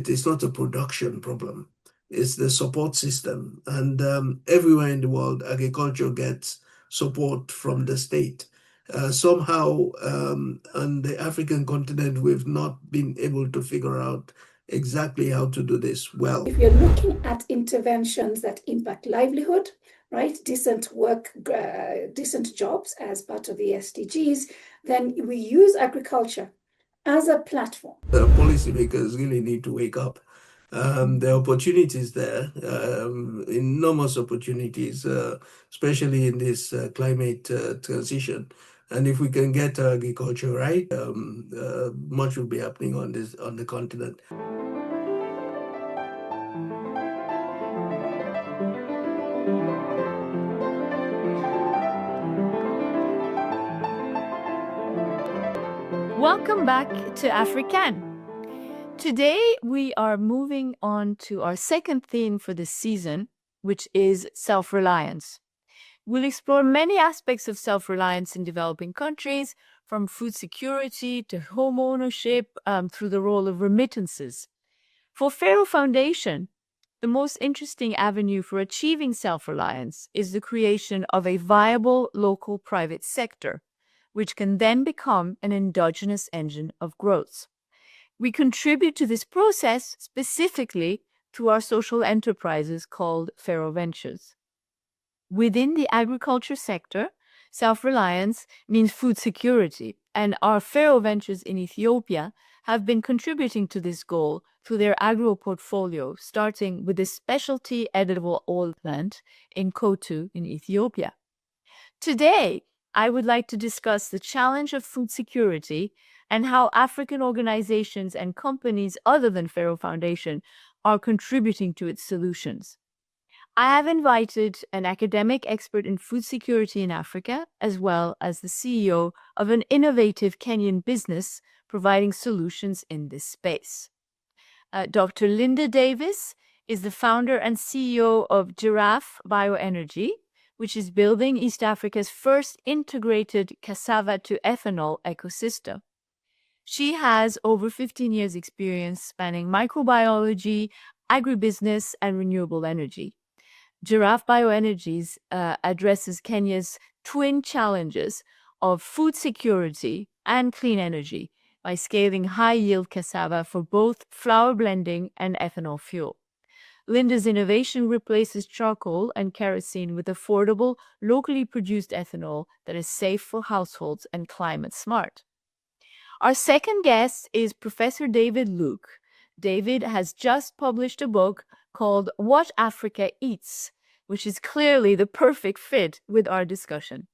market, it's not a production problem. It's the support system. And everywhere in the world, agriculture gets support from the state. Somehow, on the African continent, we've not been able to figure out exactly how to do this well. If you're looking at interventions that impact livelihood, right, decent work, decent jobs as part of the SDGs, then we use agriculture as a platform. The policymakers really need to wake up. There are opportunities there, enormous opportunities, especially in this climate transition. And if we can get agriculture right, much will be happening on the continent. Welcome back to African. Today, we are moving on to our second theme for this season, which is self-reliance. We'll explore many aspects of self-reliance in developing countries, from food security to home ownership, through the role of remittances. For Faro Foundation, the most interesting avenue for achieving self-reliance is the creation of a viable local private sector, which can then become an endogenous engine of growth. We contribute to this process specifically through our social enterprises called Faro Ventures. Within the agriculture sector, self-reliance means food security, and our Faro Ventures in Ethiopia have been contributing to this goal through their agro portfolio, starting with a specialty edible oil plant in Kotu in Ethiopia. Today, I would like to discuss the challenge of food security and how African organizations and companies other than Faro Foundation are contributing to its solutions. I have invited an academic expert in food security in Africa, as well as the CEO of an innovative Kenyan business providing solutions in this space. Dr. Linda Davis is the founder and CEO of Giraffe Bioenergy, which is building East Africa's first integrated cassava-to-ethanol ecosystem. She has over 15 years' experience spanning microbiology, agribusiness, and renewable energy. Giraffe Bioenergies addresses Kenya's twin challenges of food security and clean energy by scaling high-yield cassava for both flour blending and ethanol fuel. Linda's innovation replaces charcoal and kerosene with affordable, locally produced ethanol that is safe for households and climate smart. Our second guest is Professor David Luke. David has just published a book called What Africa Eats, which is clearly the perfect fit with our discussion.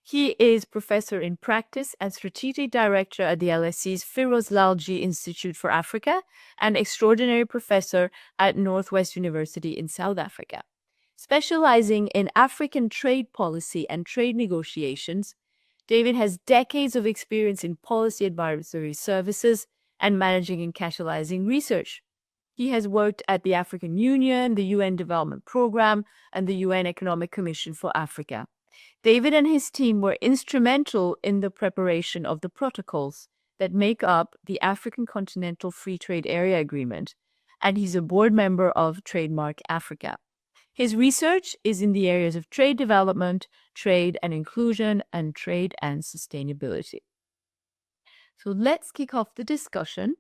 He is professor in practice and strategic director at the LSE's Firoz Lalji Institute for Africa and extraordinary professor at Northwest University in South Africa. Specializing in African trade policy and trade negotiations, David has decades of experience in policy advisory services and managing and catalyzing research. He has worked at the African Union, the UN Development Programme, and the UN Economic Commission for Africa. David and his team were instrumental in the preparation of the protocols that make up the African Continental Free Trade Area Agreement, and he's a board member of Trademark Africa. His research is in the areas of trade development, trade and inclusion, and trade and sustainability. So let's kick off the discussion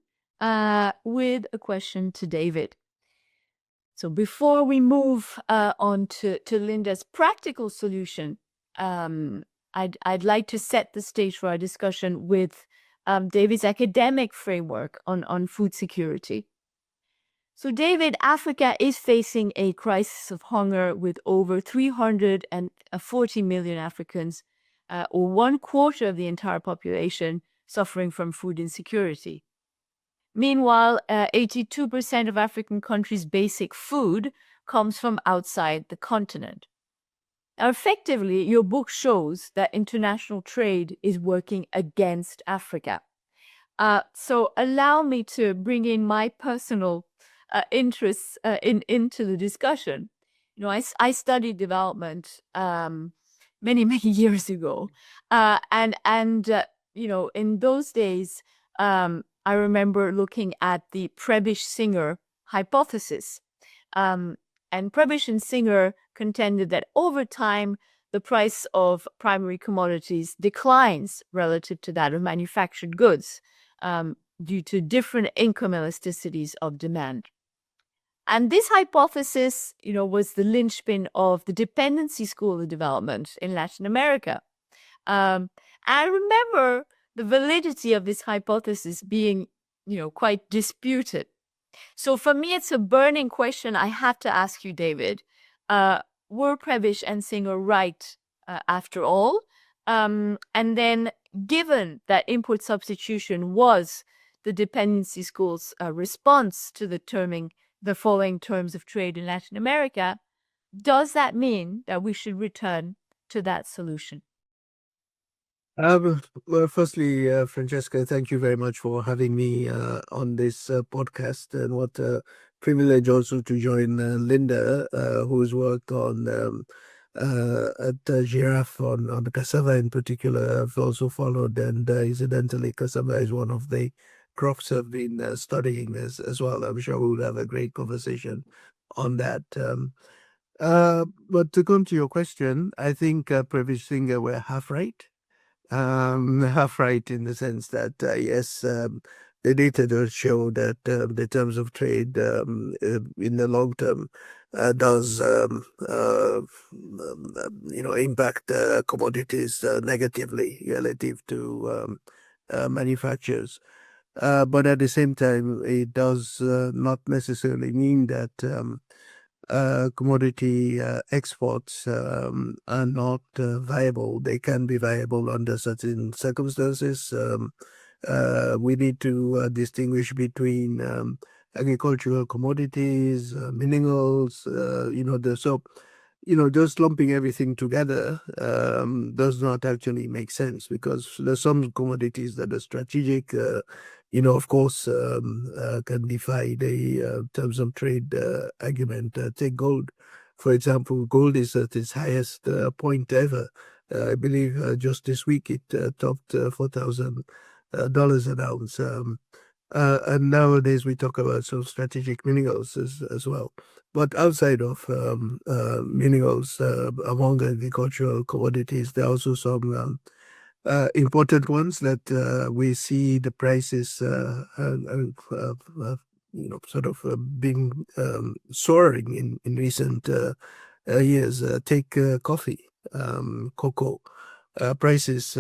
with a question to David. So before we move on to Linda's practical solution, I'd like to set the stage for our discussion with David's academic framework on food security. So David, Africa is facing a crisis of hunger with over 340 million Africans, or 1/4 of the entire population, suffering from food insecurity. Meanwhile, 82% of African countries' basic food comes from outside the continent. Now, effectively, your book shows that international trade is working against Africa. So allow me to bring in my personal interests into the discussion. You know, I studied development many years ago, and you know, in those days, I remember looking at the Prebisch-Singer hypothesis. And Prebisch and Singer contended that over time, the price of primary commodities declines relative to that of manufactured goods due to different income elasticities of demand. And this hypothesis, was the linchpin of the dependency school of development in Latin America. I remember the validity of this hypothesis being, quite disputed. So for me, it's a burning question I have to ask you, David. Were Prebisch and Singer right after all? And then, given that input substitution was the dependency school's response to determining the following terms of trade in Latin America, does that mean that we should return to that solution? Well, firstly, Francesca, thank you very much for having me on this podcast, and what a privilege also to join Linda, whose work on at Giraffe on the cassava in particular I've also followed, and incidentally, cassava is one of the crops I've been studying as well. I'm sure we'll have a great conversation on that. But to come to your question, I think Prebisch Singer were half right. Half right in the sense that, yes, the data does show that the terms of trade in the long term does, impact commodities negatively relative to manufacturers. But at the same time, it does not necessarily mean that commodity exports are not viable. They can be viable under certain circumstances. We need to distinguish between agricultural commodities, minerals, just lumping everything together does not actually make sense, because there's some commodities that are strategic, of course, can defy the terms of trade argument. Take gold, for example. Gold is at its highest point ever. I believe just this week it topped $4,000 an ounce. And nowadays we talk about some strategic minerals as well. But outside of minerals, among agricultural commodities, there are also some important ones that we see the prices sort of being soaring in recent years. Take coffee, cocoa. Prices,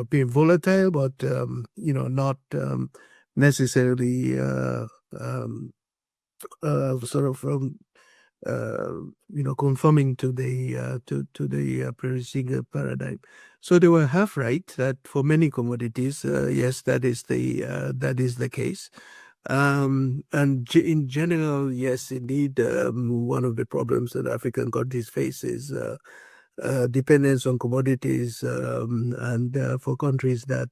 being volatile, but not necessarily sort of conforming to the Prebisch paradigm. So they were half right that for many commodities, yes, that is the case. And in general, yes, indeed, one of the problems that African countries face is dependence on commodities, and for countries that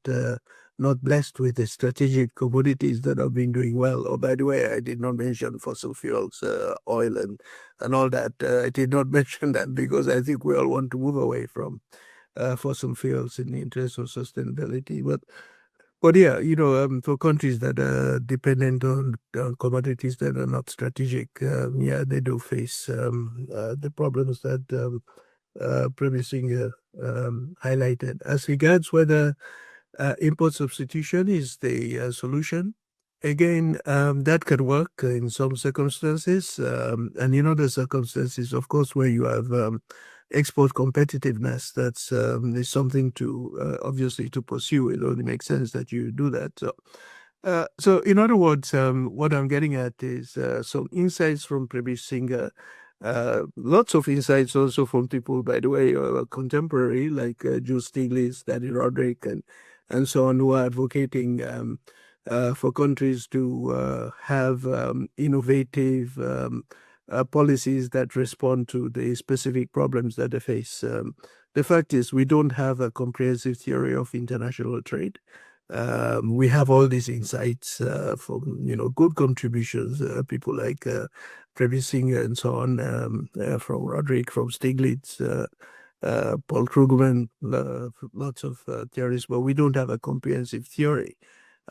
not blessed with the strategic commodities that have been doing well. Oh, by the way, I did not mention fossil fuels, oil and all that. I did not mention that because I think we all want to move away from fossil fuels in the interest of sustainability. But yeah, for countries that are dependent on commodities that are not strategic, yeah, they do face the problems that Prebisch Singer highlighted. As regards whether import substitution is the solution, again, that can work in some circumstances. And the circumstances, of course, where you have export competitiveness, that's is something to obviously to pursue. It only makes sense that you do that. So in other words, what I'm getting at is some insights from Prebisch Singer. Lots of insights also from people, by the way, contemporary, like Joe Stiglitz, Danny Roderick, and so on, who are advocating for countries to have innovative policies that respond to the specific problems that they face. The fact is, we don't have a comprehensive theory of international trade. We have all these insights from good contributions, people like Prebisch Singer and so on, from Roderick, from Stiglitz, Paul Krugman, lots of theories, but we don't have a comprehensive theory.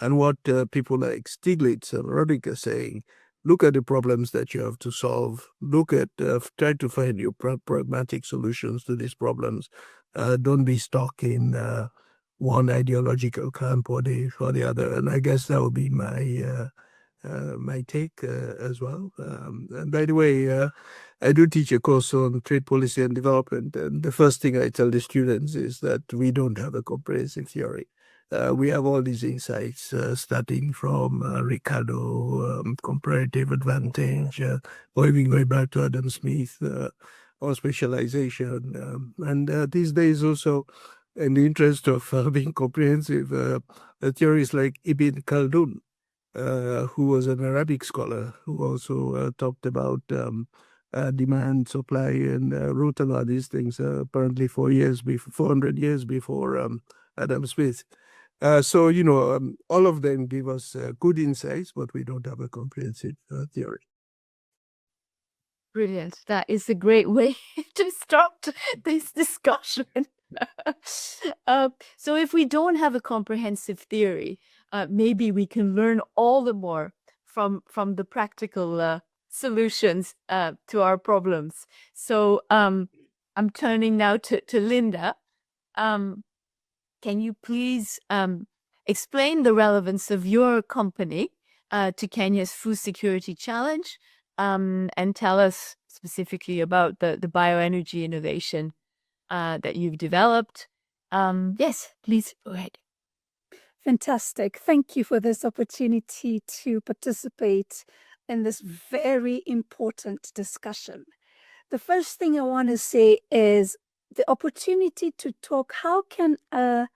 And what people like Stiglitz and Roddick are saying, look at the problems that you have to solve. Look at, try to find your pragmatic solutions to these problems. Don't be stuck in one ideological camp or the other. And I guess that would be my take as well. And by the way, I do teach a course on trade policy and development. And the first thing I tell the students is that we don't have a comprehensive theory. We have all these insights starting from Ricardo, comparative advantage, or even going back to Adam Smith, or specialization. And these days also, in the interest of being comprehensive, theories like Ibn Khaldun, who was an Arabic scholar, who also talked about demand, supply, and wrote about these things apparently 400 years before Adam Smith. So, all of them give us good insights, but we don't have a comprehensive theory. Brilliant. That is a great way to start this discussion. So if we don't have a comprehensive theory, maybe we can learn all the more from the practical solutions to our problems. So I'm turning now to Linda. Can you please explain the relevance of your company to Kenya's food security challenge, and tell us specifically about the bioenergy innovation that you've developed? Yes, please go ahead. Fantastic. Thank you for this opportunity to participate in this very important discussion. The first thing I want to say is the opportunity to talk how can a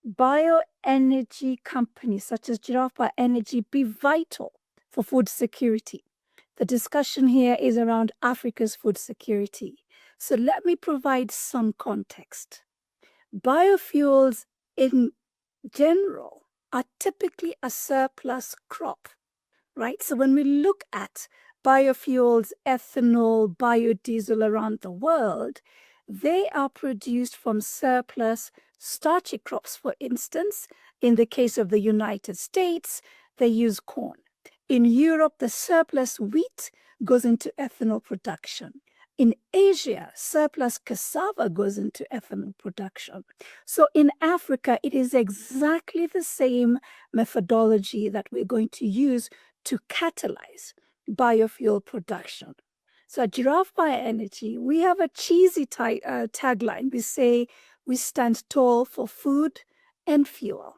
bioenergy company such as Giraffe Bioenergy be vital for food security. The discussion here is around Africa's food security. So let me provide some context. Biofuels in general are typically a surplus crop, right? So when we look at biofuels, ethanol, biodiesel around the world, they are produced from surplus starchy crops. For instance, in the case of the United States, they use corn. In Europe, the surplus wheat goes into ethanol production. In Asia, surplus cassava goes into ethanol production. So in Africa, it is exactly the same methodology that we're going to use to catalyze biofuel production. So at Giraffe Bioenergy, we have a cheesy tagline. We say we stand tall for food and fuel.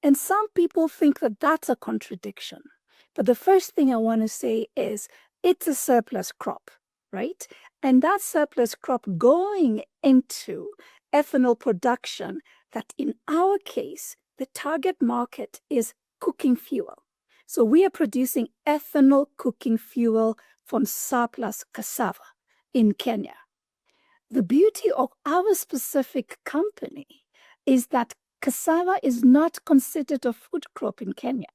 And some people think that that's a contradiction. But the first thing I want to say is it's a surplus crop, right? And that surplus crop going into ethanol production, that in our case, the target market is cooking fuel. So we are producing ethanol cooking fuel from surplus cassava in Kenya. The beauty of our specific company is that cassava is not considered a food crop in Kenya.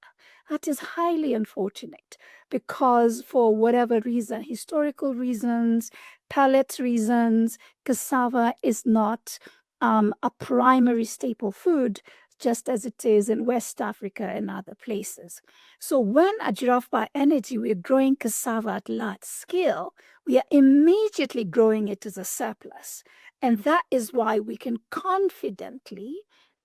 That is highly unfortunate because for whatever reason, historical reasons, palate reasons, cassava is not a primary staple food, just as it is in West Africa and other places. So when at Giraffe Bioenergy, we're growing cassava at large scale, we are immediately growing it as a surplus. And that is why we can confidently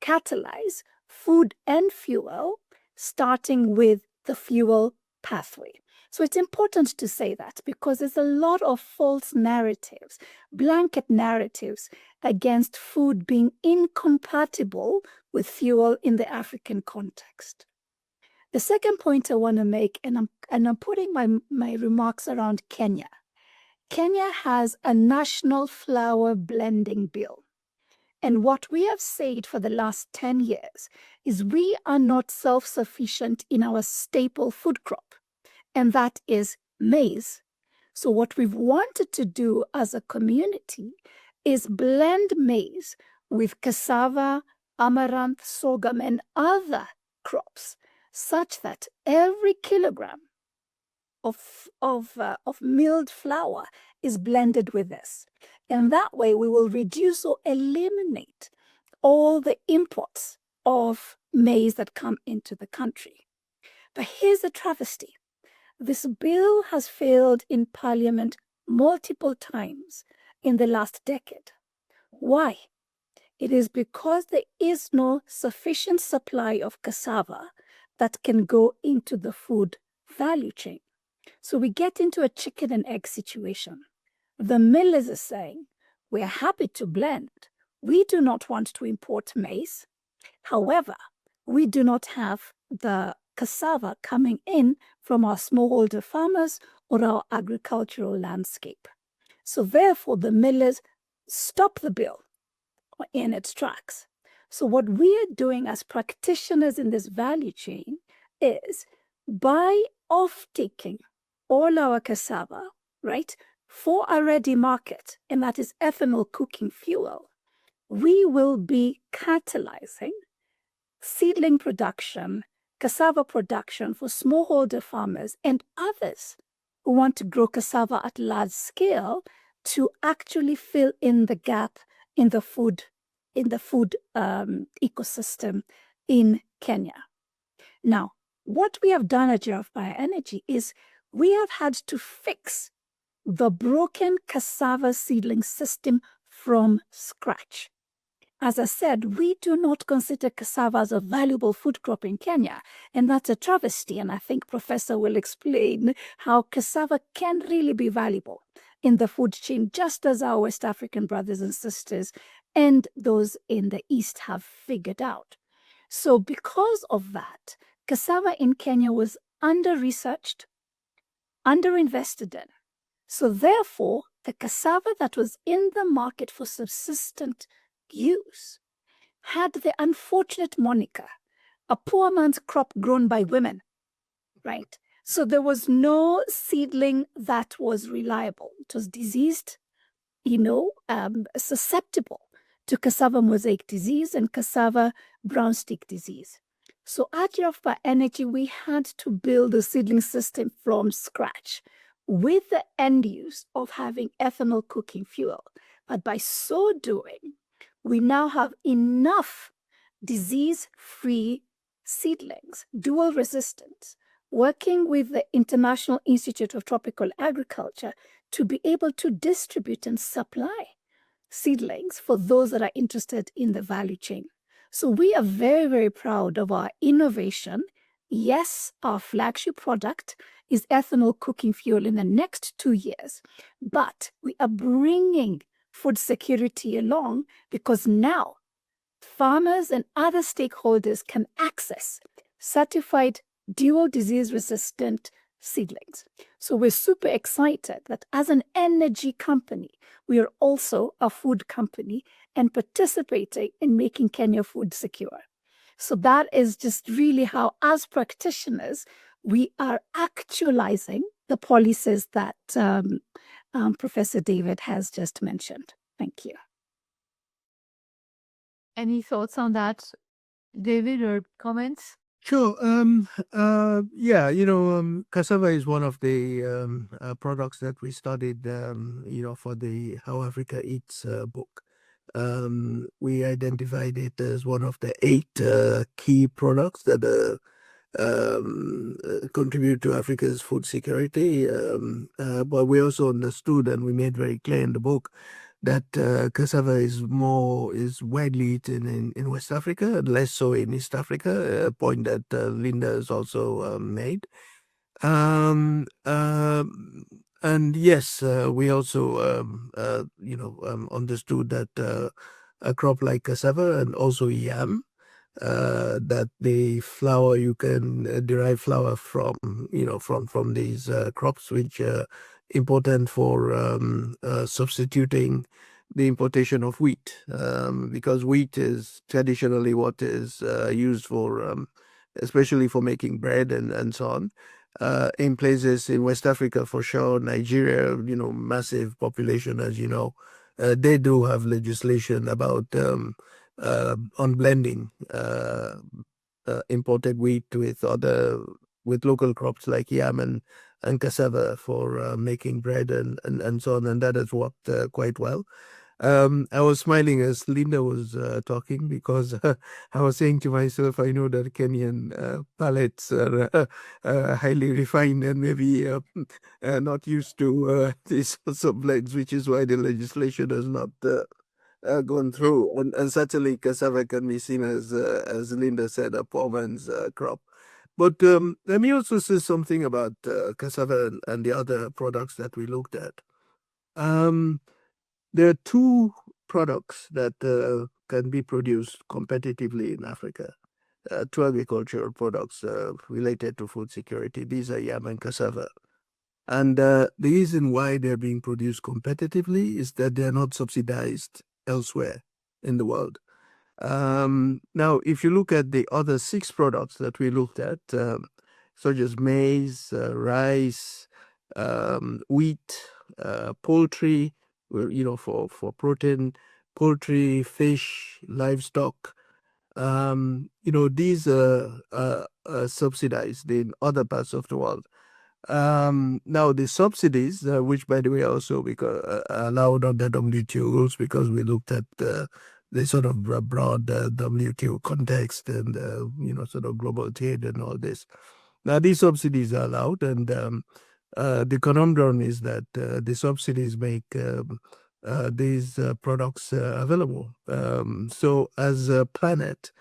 catalyze food and fuel, starting with the fuel pathway. So it's important to say that because there's a lot of false narratives, blanket narratives against food being incompatible with fuel in the African context. The second point I want to make, and I'm putting my remarks around Kenya. Kenya has a national flour blending bill. And what we have said for the last 10 years is we are not self-sufficient in our staple food crop, and that is maize. So what we've wanted to do as a community is blend maize with cassava, amaranth, sorghum, and other crops, such that every kilogram of milled flour is blended with this. And that way we will reduce or eliminate all the imports of maize that come into the country. But here's a travesty. This bill has failed in Parliament multiple times in the last decade. Why? It is because there is no sufficient supply of cassava that can go into the food value chain. So we get into a chicken and egg situation. The millers are saying, we're happy to blend. We do not want to import maize. However, we do not have the cassava coming in from our smallholder farmers or our agricultural landscape. So therefore, the millers stop the bill in its tracks. So what we are doing as practitioners in this value chain is by off-taking all our cassava, right, for a ready market, and that is ethanol cooking fuel, we will be catalyzing seedling production, cassava production for smallholder farmers and others who want to grow cassava at large scale to actually fill in the gap in the food ecosystem in Kenya. Now, what we have done at Giraffe Bioenergy is we have had to fix the broken cassava seedling system from scratch. As I said, we do not consider cassava as a valuable food crop in Kenya, and that's a travesty, and I think Professor will explain how cassava can really be valuable in the food chain, just as our West African brothers and sisters and those in the East have figured out. So because of that, cassava in Kenya was under-researched, under-invested in. So therefore, the cassava that was in the market for subsistent use had the unfortunate moniker, a poor man's crop grown by women, right? So there was no seedling that was reliable. It was diseased, susceptible to cassava mosaic disease and cassava brown stick disease. So at Giraffe Bioenergy, we had to build a seedling system from scratch with the end use of having ethanol cooking fuel. But by so doing, we now have enough disease-free seedlings, dual resistance, working with the International Institute of Tropical Agriculture to be able to distribute and supply seedlings for those that are interested in the value chain. So we are very, very proud of our innovation. Yes, our flagship product is ethanol cooking fuel in the next 2 years, but we are bringing food security along because now farmers and other stakeholders can access certified dual disease resistant seedlings. So we're super excited that as an energy company, we are also a food company and participating in making Kenya food secure. So that is just really how, as practitioners, we are actualizing the policies that Professor David has just mentioned. Thank you. Any thoughts on that, David, or comments? Sure. Cassava is one of the products that we studied, for the How Africa Eats book. We identified it as one of the 8 key products that contribute to Africa's food security. But we also understood, and we made very clear in the book, that cassava is widely eaten in West Africa and less so in East Africa, a point that Linda has also made. And yes, we also, understood that a crop like cassava and also yam, that the flour, you can derive flour from these crops, which are important for substituting the importation of wheat, because wheat is traditionally what is used for, especially for making bread and so on. In places in West Africa, for sure, Nigeria, massive population, as you know, they do have legislation about unblending imported wheat with local crops like yam and cassava for making bread and so on, and that has worked quite well. I was smiling as Linda was talking because I was saying to myself, I know that Kenyan palates are highly refined and maybe not used to these sorts of blends, which is why the legislation has not gone through. And certainly cassava can be seen as Linda said, a poor man's crop. But let me also say something about cassava and the other products that we looked at. Um, there are two products that can be produced competitively in Africa, two agricultural products related to food security. These are yam and cassava. And the reason why they're being produced competitively is that they're not subsidized elsewhere in the world. Now, if you look at the other six products that we looked at, such as maize, rice, wheat, poultry, for protein, poultry, fish, livestock, these are subsidized in other parts of the world. Now the subsidies, which by the way also because allowed under WTO rules, because we looked at the sort of broad WTO context and sort of global trade and all this. Now these subsidies are allowed, and the conundrum is that the subsidies make these products available. So as a planet,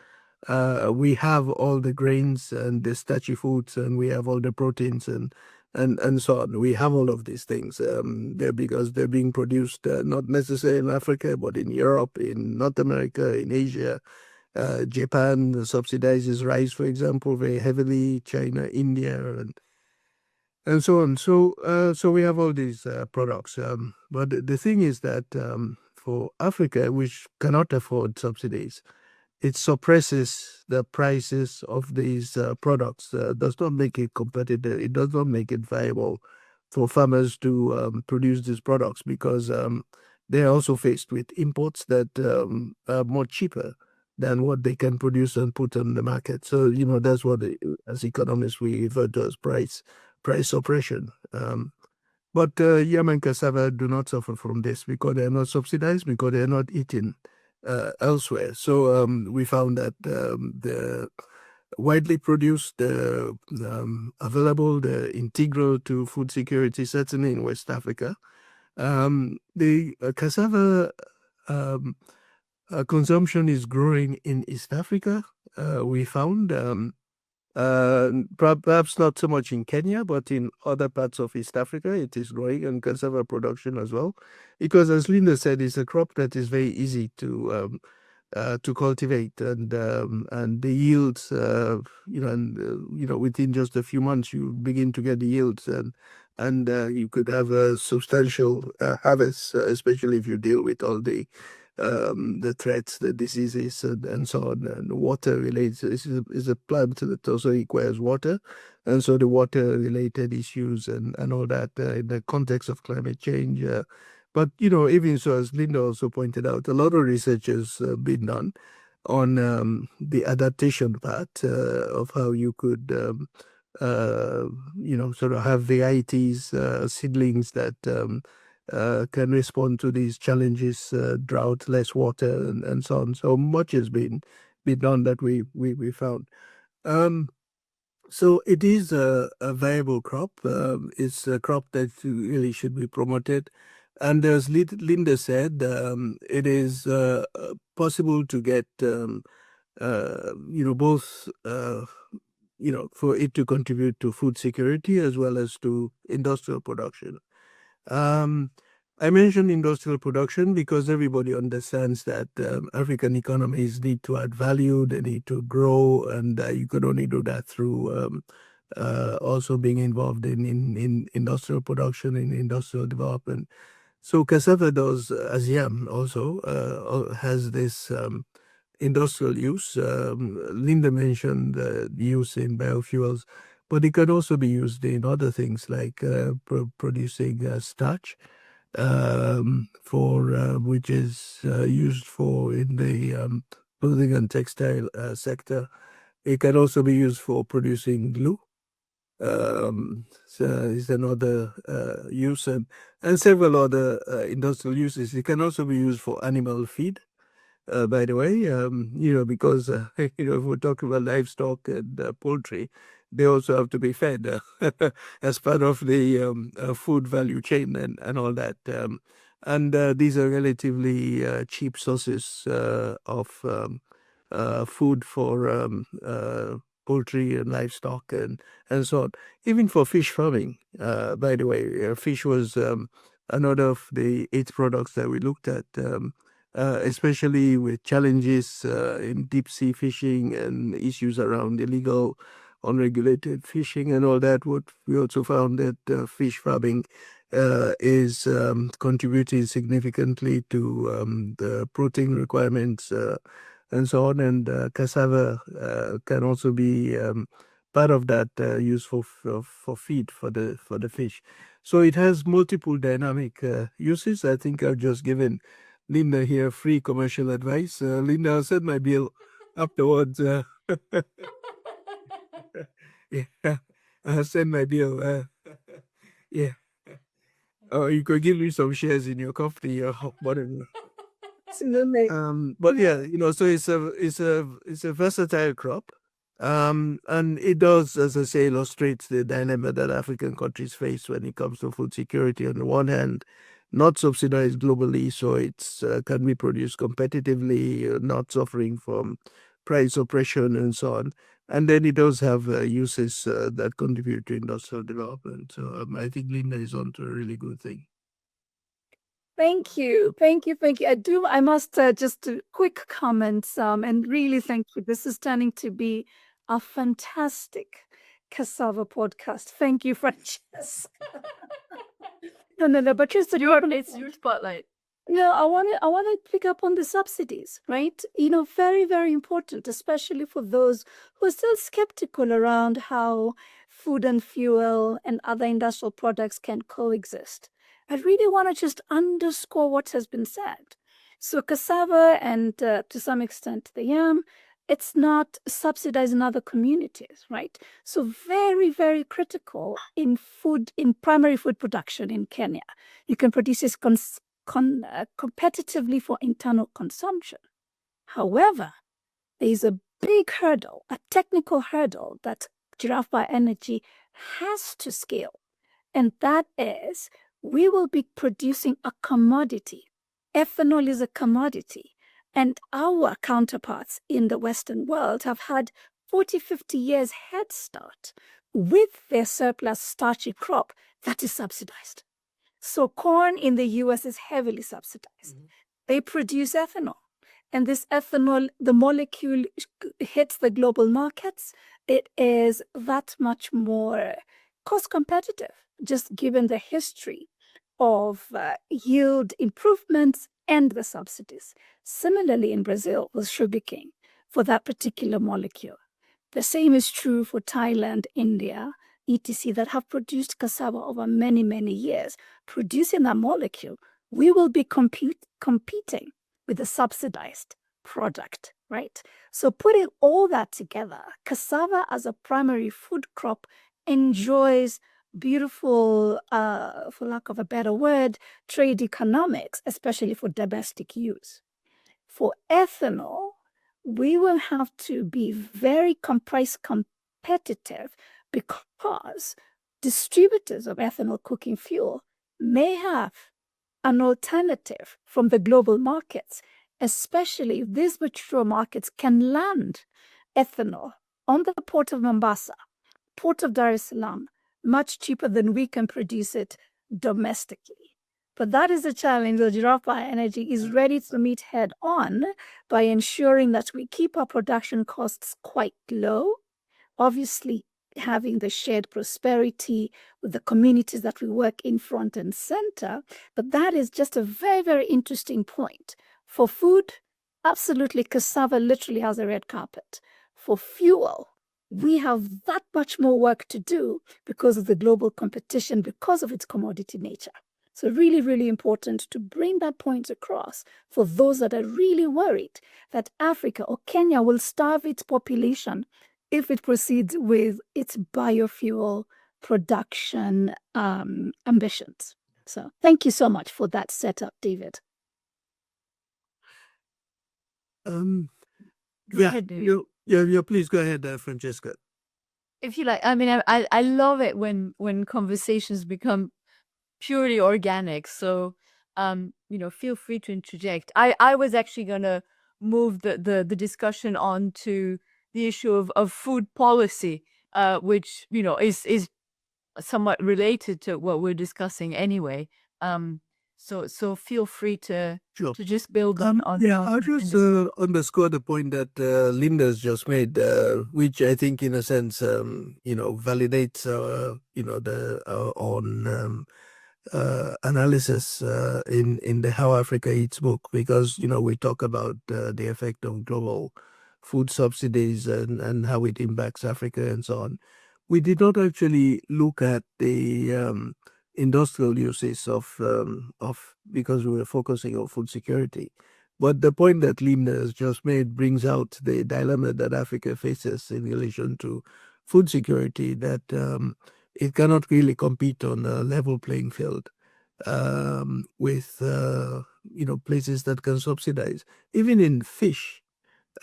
we have all the grains and the starchy foods, and we have all the proteins and so on. We have all of these things because they're being produced not necessarily in Africa, but in Europe, in North America, in Asia. Japan subsidizes rice, for example, very heavily. China, India, and so on. So we have all these products. But the thing is that for Africa, which cannot afford subsidies, it suppresses the prices of these products, does not make it competitive. It does not make it viable for farmers to produce these products because they are also faced with imports that are more cheaper than what they can produce and put on the market. So, that's what, as economists, we refer to as price suppression. But yam and cassava do not suffer from this because they're not subsidized, because they're not eaten elsewhere. So we found that the widely produced, available, the integral to food security, certainly in West Africa. The cassava consumption is growing in East Africa. We found perhaps not so much in Kenya, but in other parts of East Africa, it is growing, and cassava production as well. Because, as Linda said, it's a crop that is very easy to cultivate, and the yields, within just a few months, you begin to get the yields, and you could have a substantial harvest, especially if you deal with all the threats, the diseases, and so on. And water related is a plant that also requires water, and so the water related issues and all that in the context of climate change. But even so, as Linda also pointed out, a lot of research has been done on the adaptation part of how you could sort of have varieties, seedlings that can respond to these challenges, drought, less water, and so on. So much has been done that we found. So it is a viable crop. It's a crop that really should be promoted. And as Linda said, it is possible to get, both, for it to contribute to food security as well as to industrial production. I mentioned industrial production because everybody understands that African economies need to add value, they need to grow, and you can only do that through also being involved in industrial production, in industrial development. So cassava does, as yam also, has this industrial use. Linda mentioned the use in biofuels, but it can also be used in other things like producing starch, which is used for in the clothing and textile sector. It can also be used for producing glue. is another use, and several other industrial uses. It can also be used for animal feed. By the way, because if we're talking about livestock and poultry, they also have to be fed as part of the food value chain and all that. And these are relatively cheap sources of food for poultry and livestock and so on. Even for fish farming, by the way, fish was another of the 8 products that we looked at. Especially with challenges in deep sea fishing and issues around illegal, unregulated fishing and all that. What we also found that fish farming is contributing significantly to the protein requirements and so on. And cassava can also be part of that useful for feed for the fish. So it has multiple dynamic uses. I think I've just given Linda here free commercial advice. Linda, I'll send my bill afterwards. Yeah, I'll send my bill. Yeah. Or you could give me some shares in your company or whatever. But yeah, so it's a versatile crop. And it does, as I say, illustrates the dilemma that African countries face when it comes to food security. On the one hand, not subsidized globally, so it's can be produced competitively, not suffering from price oppression and so on. And then it does have uses that contribute to industrial development. So I think Linda is onto a really good thing. Thank you. I must just a quick comment and really thank you. This is turning to be a fantastic cassava podcast. Thank you, Francesca. No, but just It's your spotlight. I want to pick up on the subsidies, right? Very, very important, especially for those who are still skeptical around how food and fuel and other industrial products can coexist. I really want to just underscore what has been said. So cassava and to some extent the yam, it's not subsidized in other communities, right? So very, very critical in primary food production in Kenya. You can produce this competitively for internal consumption. However, there is a big hurdle, a technical hurdle that Giraffe Bioenergy has to scale. And that is, we will be producing a commodity. Ethanol is a commodity. And our counterparts in the Western world have had 40, 50 years head start with their surplus starchy crop that is subsidized. So corn in the US is heavily subsidized. Mm-hmm. They produce ethanol. And this ethanol, the molecule hits the global markets. It is that much more cost competitive, just given the history of yield improvements and the subsidies. Similarly, in Brazil with sugarcane for that particular molecule. The same is true for Thailand, India, etc., that have produced cassava over many, many years. Producing that molecule, we will be competing with the subsidized product, right? So putting all that together, cassava as a primary food crop enjoys beautiful, for lack of a better word, trade economics, especially for domestic use. For ethanol, we will have to be very price competitive because distributors of ethanol cooking fuel may have an alternative from the global markets, especially if these mature markets can land ethanol on the port of Mombasa, port of Dar es Salaam, much cheaper than we can produce it domestically. But that is a challenge that Giraffe Bioenergy is ready to meet head on by ensuring that we keep our production costs quite low, obviously having the shared prosperity with the communities that we work in front and center. But that is just a very, very interesting point. For food, absolutely, cassava literally has a red carpet. For fuel, we have that much more work to do because of the global competition, because of its commodity nature. So really, really important to bring that point across for those that are really worried that Africa or Kenya will starve its population if it proceeds with its biofuel production ambitions. So thank you so much for that setup, David. Please go ahead, Francesca. If you like, I mean, I love it when conversations become purely organic. So, feel free to interject. I was actually gonna move the discussion on to the issue of food policy, which is somewhat related to what we're discussing anyway. So feel free to just build on. I'll just underscore the point that Linda's just made, which I think, in a sense, validates, the on analysis in the How Africa Eats book, because we talk about the effect of global food subsidies and how it impacts Africa and so on. We did not actually look at the industrial uses of because we were focusing on food security. But the point that Linda has just made brings out the dilemma that Africa faces in relation to food security, that it cannot really compete on a level playing field with places that can subsidize. Even in fish,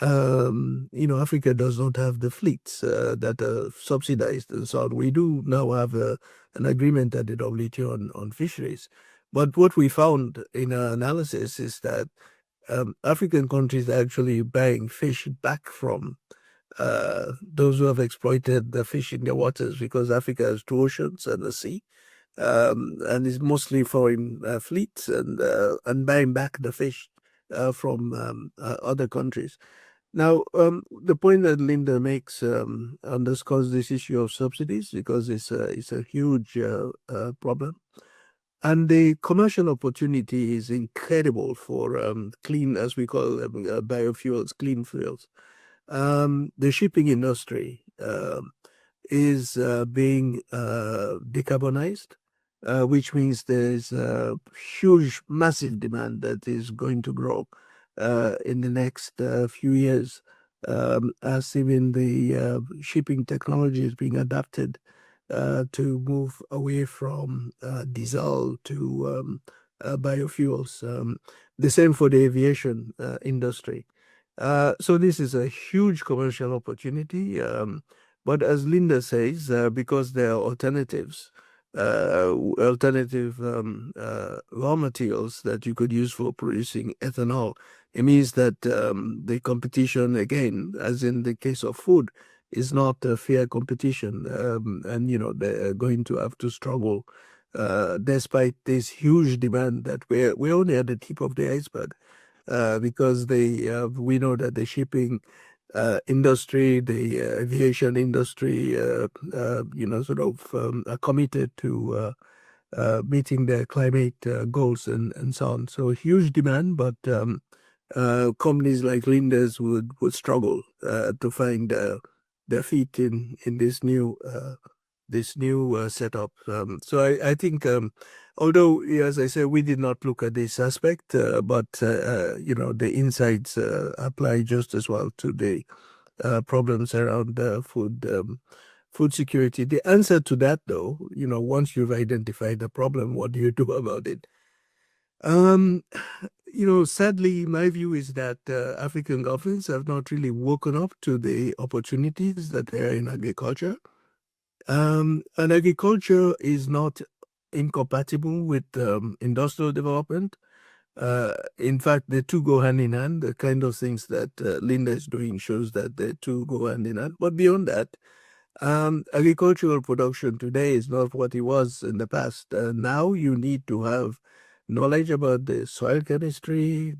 Africa does not have the fleets that are subsidized and so on. We do now have an agreement at the WTO on fisheries. But what we found in our analysis is that African countries are actually buying fish back from those who have exploited the fish in their waters, because Africa has 2 oceans and a sea, and it's mostly foreign fleets and buying back the fish from other countries. Now, the point that Linda makes underscores this issue of subsidies, because it's a huge problem. And the commercial opportunity is incredible for clean, as we call them, biofuels, clean fuels. The shipping industry is being decarbonized, which means there's a huge, massive demand that is going to grow in the next few years, as even the shipping technology is being adapted to move away from diesel to biofuels. The same for the aviation industry. So this is a huge commercial opportunity. But as Linda says, because there are alternatives, alternative raw materials that you could use for producing ethanol, it means that the competition, again, as in the case of food, is not a fair competition. And, they're going to have to struggle despite this huge demand that we're only at the tip of the iceberg. Because we know that the shipping industry, the aviation industry, are committed to meeting their climate goals and so on. So huge demand, but companies like Linda's would struggle to find their feet in this new setup. So I think, although, as I said, we did not look at this aspect, but the insights apply just as well to the problems around food security. The answer to that, though, once you've identified the problem, what do you do about it? Sadly, my view is that African governments have not really woken up to the opportunities that are in agriculture. And agriculture is not incompatible with industrial development. In fact, the two go hand in hand. The kind of things that Linda is doing shows that the two go hand in hand. But beyond that, agricultural production today is not what it was in the past. Now you need to have knowledge about the soil chemistry,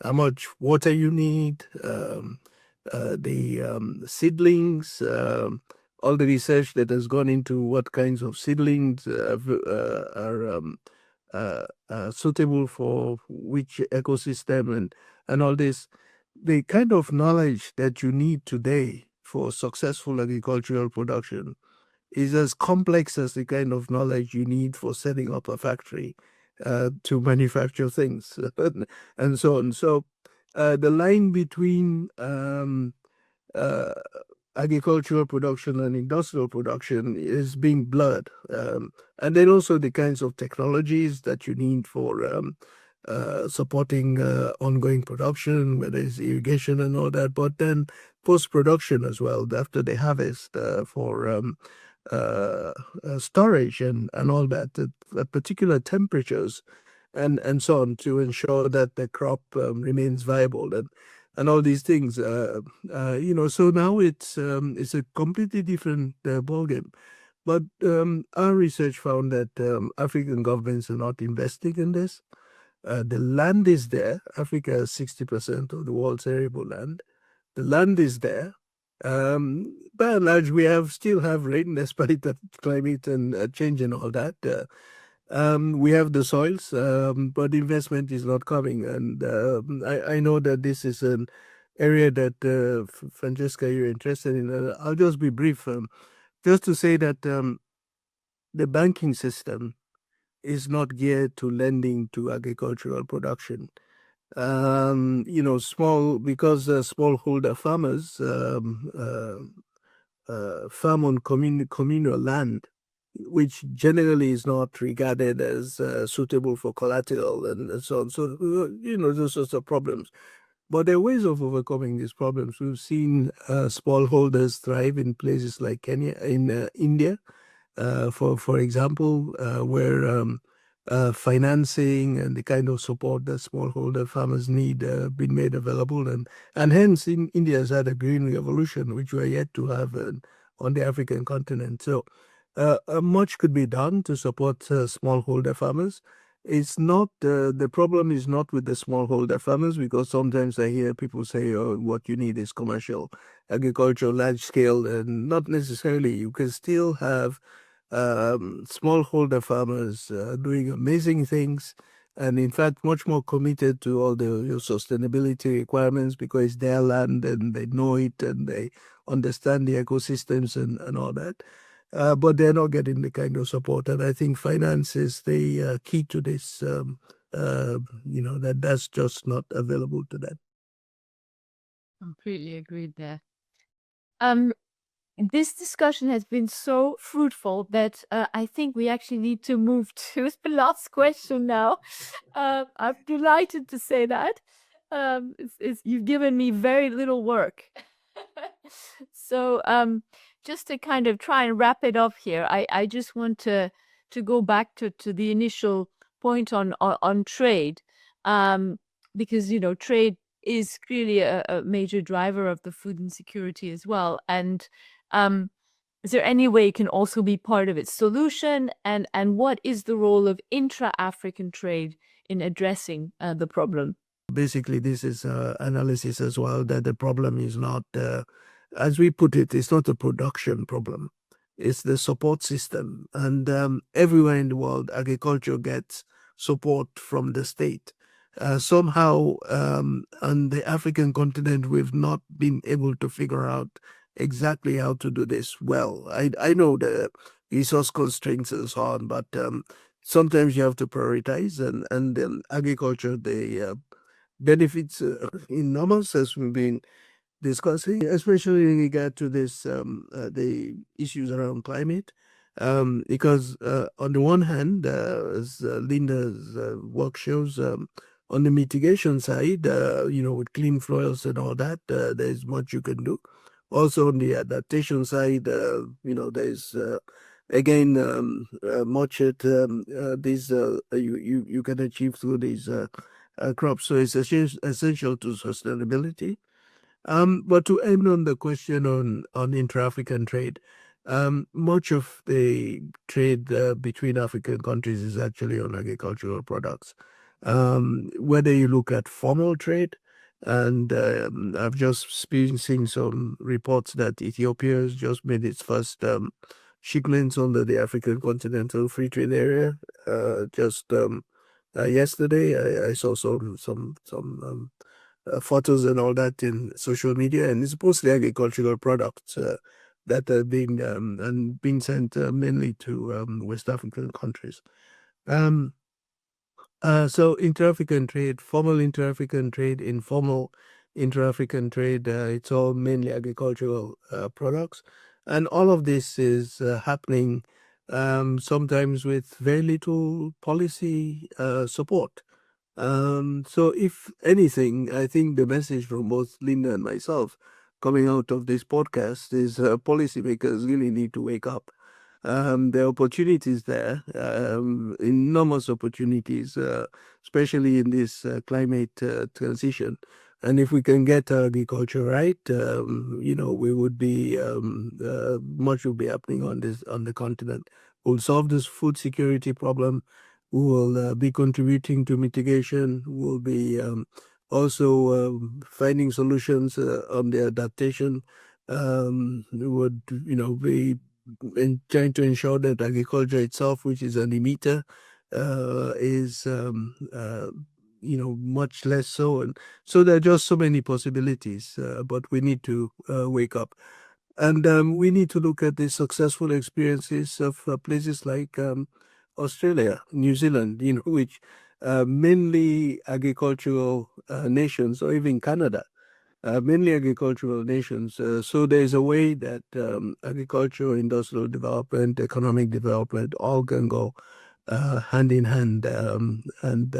how much water you need, the seedlings, all the research that has gone into what kinds of seedlings are suitable for which ecosystem and all this. The kind of knowledge that you need today for successful agricultural production is as complex as the kind of knowledge you need for setting up a factory to manufacture things and so on. So the line between agricultural production and industrial production is being blurred. And then also the kinds of technologies that you need for supporting ongoing production, whether it's irrigation and all that, but then post-production as well, after the harvest for storage and all that, at particular temperatures and so on to ensure that the crop remains viable and all these things. So now it's a completely different ballgame. But our research found that African governments are not investing in this. The land is there. Africa has 60% of the world's arable land. The land is there. By and large, we still have rain despite the climate and change and all that. We have the soils, but investment is not coming. And I know that this is an area that Francesca, you're interested in. I'll just be brief, just to say that the banking system is not geared to lending to agricultural production. Small, because smallholder farmers farm on communal land, which generally is not regarded as suitable for collateral and so on. So, those sorts of problems. But there are ways of overcoming these problems. We've seen smallholders thrive in places like Kenya, in India, for example, where financing and the kind of support that smallholder farmers need been made available, and hence India has had a green revolution, which we are yet to have on the African continent. So much could be done to support smallholder farmers. It's not the problem is not with the smallholder farmers, because sometimes I hear people say, "Oh, what you need is commercial agriculture, large scale," and not necessarily. You can still have smallholder farmers doing amazing things, and in fact much more committed to all the sustainability requirements, because it's their land and they know it and they understand the ecosystems and all that. But they're not getting the kind of support, and I think finance is the key to this. That's just not available to them. Completely agreed there. This discussion has been so fruitful that I think we actually need to move to the last question now. I'm delighted to say that. You've given me very little work. So just to kind of try and wrap it up here, I just want to go back to the initial point on trade, because trade is clearly a major driver of the food insecurity as well. And is there any way it can also be part of its solution? And what is the role of intra-African trade in addressing the problem? Basically, this is analysis as well, that the problem is not, as we put it, it's not a production problem. It's the support system. And everywhere in the world, agriculture gets support from the state. Somehow, on the African continent, we've not been able to figure out exactly how to do this well. I know the resource constraints and so on, but sometimes you have to prioritize, and then agriculture, the benefits enormous, as we've been discussing, especially in regard to this the issues around climate. Because on the one hand, as Linda's work shows, on the mitigation side, with clean fuels and all that, there's much you can do. Also on the adaptation side, there's again much that these you can achieve through these crops. So it's essential to sustainability. But to end on the question on intra-African trade, much of the trade between African countries is actually on agricultural products. Whether you look at formal trade, and I've just been seeing some reports that Ethiopia has just made its first shipments under the African Continental Free Trade Area. Just yesterday, I saw some photos and all that in social media, and it's mostly agricultural products that are being sent mainly to West African countries. So inter-African trade, formal inter-African trade, informal intra-African trade. It's all mainly agricultural products. And all of this is happening sometimes with very little policy support. So if anything, I think the message from both Linda and myself coming out of this podcast is policymakers really need to wake up. There are opportunities there, enormous opportunities, especially in this climate transition. And if we can get agriculture right, we would be much will be happening on the continent. We'll solve this food security problem. We will be contributing to mitigation. We'll be also finding solutions on the adaptation. We would, be trying to ensure that agriculture itself, which is an emitter, is much less so. And so there are just so many possibilities, but we need to wake up. And we need to look at the successful experiences of places like Australia, New Zealand, which mainly agricultural nations, or even Canada, mainly agricultural nations. So there's a way that agricultural, industrial development, economic development, all can go hand in hand and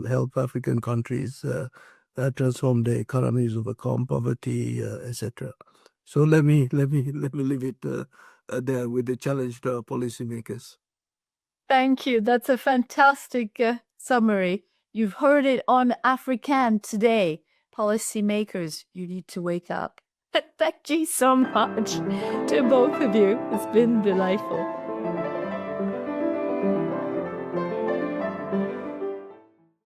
help African countries transform their economies, overcome poverty, etc. So let me leave it there with the challenge to our policymakers. Thank you. That's a fantastic summary. You've heard it on African today. Policymakers, you need to wake up. Thank you so much to both of you. It's been delightful.